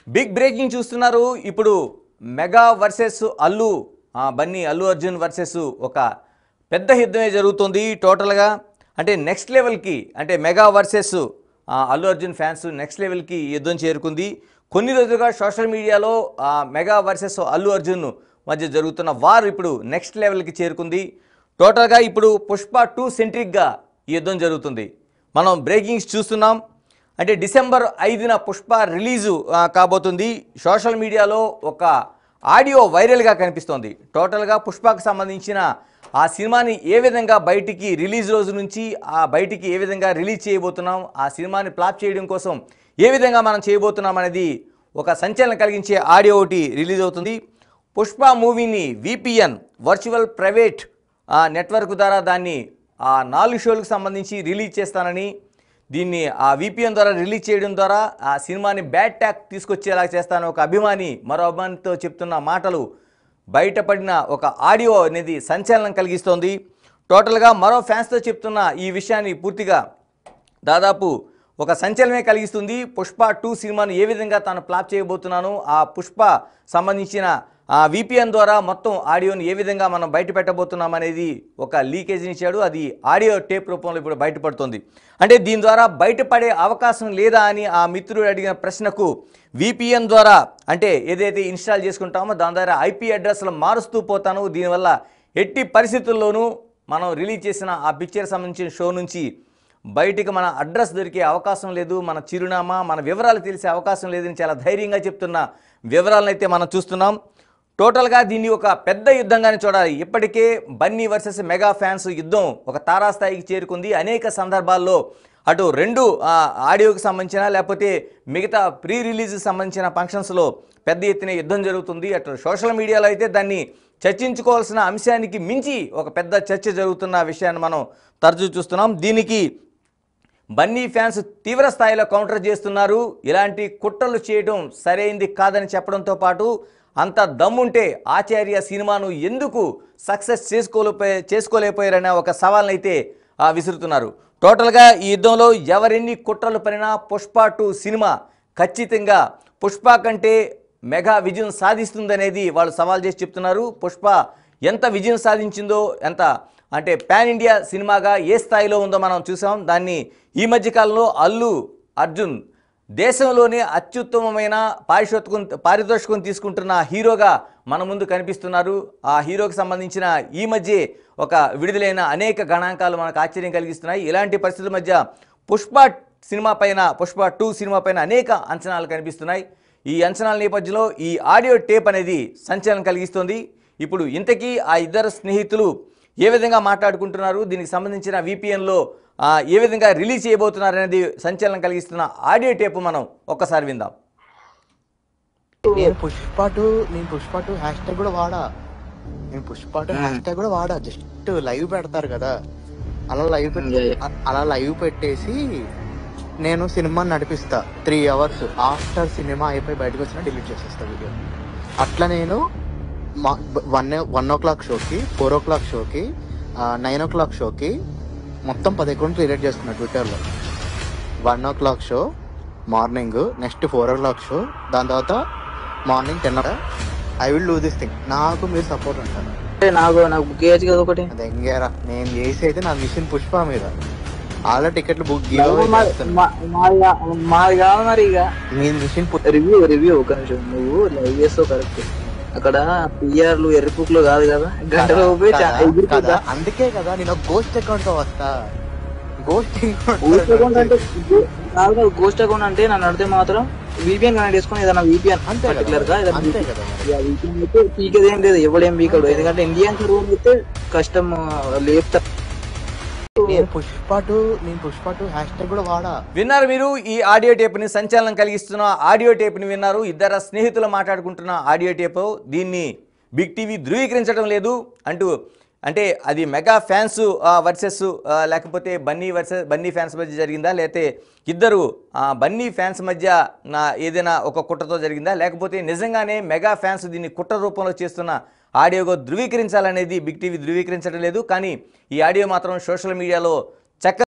Big breaking చూస్తున్నారు. ఇప్పుడు mega versus Bunny Allu Arjun versus ఒక పెద్ద యుద్ధమే జరుగుతుంది టోటల్గా. అంటే నెక్స్ట్ లెవెల్కి, అంటే mega versus Allu Arjun fans next లెవెల్కి యుద్ధం చేరుకుంది. కొన్ని రోజులుగా సోషల్ మీడియాలో మెగా వర్సెస్ అల్లు అర్జున్ మధ్య జరుగుతున్న వార్ ఇప్పుడు నెక్స్ట్ లెవెల్కి చేరుకుంది. టోటల్గా ఇప్పుడు పుష్ప 2 సెంట్రిక్గా ఈ యుద్ధం జరుగుతుంది. మనం బ్రేకింగ్స్ చూస్తున్నాం. అంటే డిసెంబర్ 5న పుష్ప రిలీజు కాబోతుంది. సోషల్ మీడియాలో ఒక ఆడియో వైరల్గా కనిపిస్తోంది. టోటల్గా పుష్పకు సంబంధించిన ఆ సినిమాని ఏ విధంగా బయటికి రిలీజ్ రోజు నుంచి బయటికి ఏ విధంగా రిలీజ్ చేయబోతున్నాం, ఆ సినిమాని ఫ్లాప్ చేయడం కోసం ఏ విధంగా మనం చేయబోతున్నాం అనేది ఒక సంచలనం కలిగించే ఆడియో ఒకటి రిలీజ్ అవుతుంది. పుష్ప మూవీని VPN వర్చువల్ ప్రైవేట్ నెట్వర్క్ ద్వారా దాన్ని 4 షోలకు సంబంధించి రిలీజ్ చేస్తానని, దీన్ని VPN ద్వారా రిలీజ్ చేయడం ద్వారా ఆ సినిమాని బ్యాడ్ ట్యాక్ తీసుకొచ్చేలా చేస్తాను ఒక అభిమాని మరో అభిమానితో చెప్తున్న మాటలు బయటపడిన ఒక ఆడియో అనేది సంచలనం కలిగిస్తోంది. టోటల్గా మరో ఫ్యాన్స్తో చెప్తున్న ఈ విషయాన్ని పూర్తిగా దాదాపు ఒక సంచలనమే కలిగిస్తుంది. పుష్ప 2 సినిమాను ఏ విధంగా తాను ఫ్లాప్ చేయబోతున్నాను, ఆ పుష్ప సంబంధించిన VPN ద్వారా మొత్తం ఆడియోని ఏ విధంగా మనం బయట పెట్టబోతున్నాం అనేది ఒక లీకేజ్ని ఇచ్చాడు. అది ఆడియో టేప్ రూపంలో ఇప్పుడు బయటపడుతుంది. అంటే దీని ద్వారా బయటపడే అవకాశం లేదా అని ఆ మిత్రుడు అడిగిన ప్రశ్నకు VPN ద్వారా, అంటే ఏదైతే ఇన్స్టాల్ చేసుకుంటామో దాని ద్వారా IP అడ్రస్లు మారుస్తూ పోతాను, దీనివల్ల ఎట్టి పరిస్థితుల్లోనూ మనం రిలీజ్ చేసిన ఆ పిక్చర్ సంబంధించిన షో నుంచి బయటికి మన అడ్రస్ దొరికే అవకాశం లేదు, మన చిరునామా, మన వివరాలు తెలిసే అవకాశం లేదని చాలా ధైర్యంగా చెప్తున్న వివరాలను అయితే మనం చూస్తున్నాం. టోటల్గా దీన్ని ఒక పెద్ద యుద్ధంగానే చూడాలి. ఇప్పటికే బన్నీ వర్సెస్ మెగా ఫ్యాన్స్ యుద్ధం ఒక తారాస్థాయికి చేరుకుంది. అనేక సందర్భాల్లో అటు 2 ఆడియోకి సంబంధించిన లేకపోతే మిగతా ప్రీ రిలీజ్కి సంబంధించిన ఫంక్షన్స్లో పెద్ద ఎత్తున యుద్ధం జరుగుతుంది. అటు సోషల్ మీడియాలో అయితే దాన్ని చర్చించుకోవాల్సిన అంశానికి మించి ఒక పెద్ద చర్చ జరుగుతున్న విషయాన్ని మనం తరచూ చూస్తున్నాం. దీనికి బన్నీ ఫ్యాన్స్ తీవ్ర స్థాయిలో కౌంటర్ చేస్తున్నారు. ఇలాంటి కుట్రలు చేయడం సరైంది కాదని చెప్పడంతో పాటు అంత దమ్ముంటే ఆచార్య సినిమాను ఎందుకు సక్సెస్ చేసుకోలేకపోయారనే ఒక సవాల్ని అయితే విసురుతున్నారు. టోటల్గా ఈ యుద్ధంలో ఎవరెన్ని కుట్రలు పడినా పుష్ప 2 సినిమా ఖచ్చితంగా పుష్ప కంటే మెగా విజయం సాధిస్తుందనేది వాళ్ళు సవాల్ చేసి చెప్తున్నారు. పుష్ప ఎంత విజయం సాధించిందో, ఎంత అంటే పాన్ ఇండియా సినిమాగా ఏ స్థాయిలో ఉందో మనం చూసాం. దాన్ని ఈ మధ్యకాలంలో అల్లు అర్జున్ దేశంలోనే అత్యుత్తమమైన పారితోషికం తీసుకుంటున్న హీరోగా మన ముందు కనిపిస్తున్నారు. ఆ హీరోకి సంబంధించిన ఈ మధ్య ఒక విడుదలైన అనేక గణాంకాలు మనకు ఆశ్చర్యం కలిగిస్తున్నాయి. ఇలాంటి పరిస్థితుల మధ్య పుష్ప 2 సినిమా పైన అనేక అంచనాలు కనిపిస్తున్నాయి. ఈ అంచనాల నేపథ్యంలో ఈ ఆడియో టేప్ అనేది సంచలనం కలిగిస్తుంది. ఇప్పుడు ఇంతకీ ఆ ఇద్దరు స్నేహితులు ఏ విధంగా మాట్లాడుకుంటున్నారు, దీనికి సంబంధించిన VPNలో ఏ విధంగా రిలీజ్ చేయబోతున్నారు అనేది సంచలనం కలిగిస్తున్న ఆడియో టేప్ మనం ఒక్కసారి విందాం. నేను పుష్ప 2 హ్యాష్ ట్యాగ్ కూడా వాడా. జస్ట్ లైవ్ పెడతారు కదా, అలా లైవ్ పెట్టేసి నేను సినిమా నడిపిస్తా 3 అవర్స్. ఆఫ్టర్ సినిమా అయిపోయి బయటకు వచ్చినా డిలీట్ చేసేస్తా వీడియో. అట్లా నేను 1 o'clock షోకి, 4 o'clock షోకి, 9 o'clock షోకి మొత్తం 10 అకౌంట్లు క్రియేట్ చేస్తున్నా ట్విట్టర్లో. 1 o'clock show morning, next 4 o'clock show, దాని తర్వాత morning 10 o'clock. I will do this thing. నాకు మీరు సపోర్ట్ అంటారు. నాకు బుక్ చేయొచ్చు కదా ఒకటి. అది ఎంగేరా, నేను చేసి అయితే నా మిషన్ పుష్ప మీద ఆల్రెడీ టికెట్లు బుక్ మాది కాదు మరి. ఇక మీ మిషన్ రివ్యూ ఒక నిమిషం, నువ్వు లైవ్ చేస్తావు కరెక్ట్. అక్కడ పిఆర్లు ఎర్రిపుక్లు కాదు కదా, గంటలో కదా. అందుకే కదా నేను గోస్ట్ అకౌంట్ తో వస్తా. గోస్ట్ అకౌంట్ అంటే కాదు, గోస్ట్ అకౌంట్ అంటే నన్ను అడితే మాత్రం VPN కనెక్ట్ చేసుకుని ఏదైనా VPN పర్టికులర్ గా VPN అయితే పీకేదేం లేదు, ఎవడేం పీకడు. ఎందుకంటే ఇండియన్ సర్వర్ అయితే కష్టం లేపుతా. నేను పుష్ప 2 హ్యాష్ ట్యాగ్ కూడా వాడా. విన్నారు మీరు ఈ ఆడియో టేప్ని, సంచలనం కలిగిస్తున్న ఆడియో టేప్ని విన్నారు. ఇద్దరు స్నేహితులు మాట్లాడుకుంటున్న ఆడియో టేప్. దీన్ని బిగ్ టీవీ ధృవీకరించడం లేదు అంటే అది మెగా ఫ్యాన్స్ వర్సెస్ లేకపోతే బన్నీ ఫ్యాన్స్ మధ్య జరిగిందా, లేకపోతే ఇద్దరు బన్నీ ఫ్యాన్స్ మధ్య ఏదైనా ఒక కుట్రతో జరిగిందా, లేకపోతే నిజంగానే మెగా ఫ్యాన్స్ దీన్ని కుట్ర రూపంలో చేస్తున్న ఆడియోగా ధృవీకరించాలనేది బిగ్ టీవీ ధృవీకరించడం లేదు. కానీ ఈ ఆడియో మాత్రం సోషల్ మీడియాలో